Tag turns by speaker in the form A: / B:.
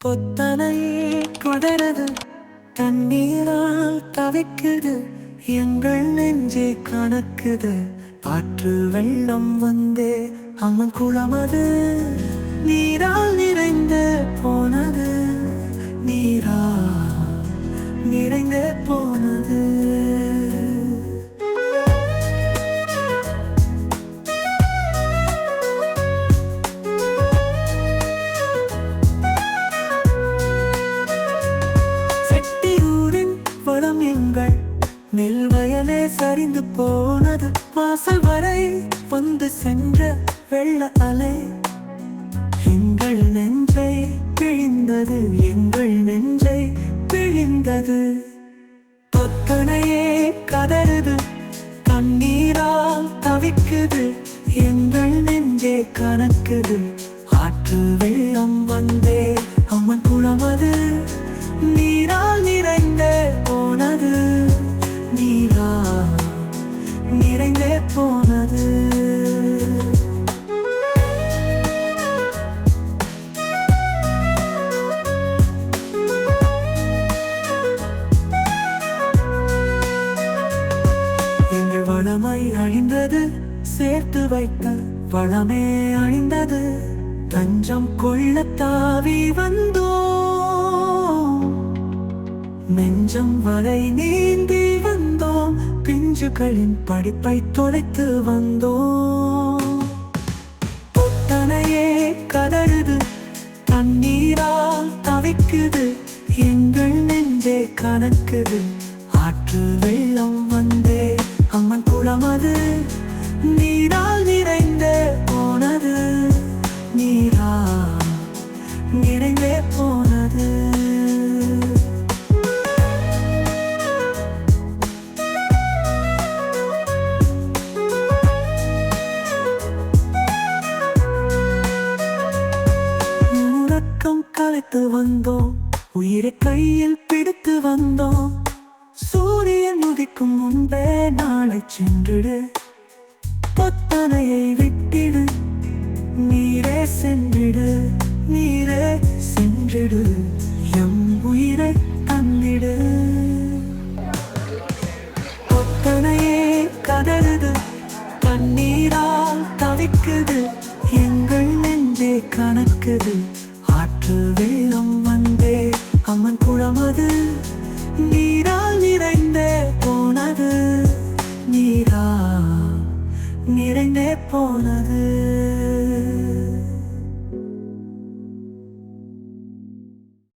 A: பொத்தனையே கொடரது தண்ணீரால் தவிக்குது எங்கள் நெஞ்சே கணக்குது காற்று வெள்ளம் வந்தே அம்மன் குளமது நீரால் நிறைந்து போனது நீரால் நிறைந்து போனது வளம் எங்கள் நெல் வயலே சரிந்து போனது வாசல் வரை வந்து சென்ற வெள்ள அலை எங்கள் நெஞ்சை பிழிந்தது எங்கள் நெஞ்சை பிழிந்தது தொத்தனையே கதறுது தண்ணீரால் தவிக்குது எங்கள் நெஞ்சே கணக்குது ஆற்று வெள்ளம் வந்தே அம்மன் குளமது நீரால் நிறைந்தே போனது நீரால் நிறைந்தே போனது எங்கள் வளமை அழிந்தது சேர்த்து வைத்த வளமே அழிந்தது தஞ்சம் கொள்ள தாவி வந்தோ நெஞ்சம் வரை நீந்தி வந்தோம் பிஞ்சுகளின் படிப்பை தொலைத்து வந்தோம் பொத்தனையே கதறுது தண்ணீரால் தவிக்குது எங்கள் நெஞ்சே கணக்குது ஆற்று வெள்ளம் வந்தே அம்மன் குளமது நீரால் நிறைந்தே போனது நீரால் நிறைந்தே போனது கலைத்து வந்தோம் உயிரை கையில் பிடித்து வந்தோம் சூரியன் உதிக்கும் முன்பே நாளை சென்றிடு பொத்தனையை விட்டிடு நீரே சென்றிடு நீரே சென்றிடு எம் உயிரை தந்திடு பொத்தனையே கதறுது தண்ணீரால் தவிக்குது எங்கள் நெஞ்சே கணக்குது ஆற்று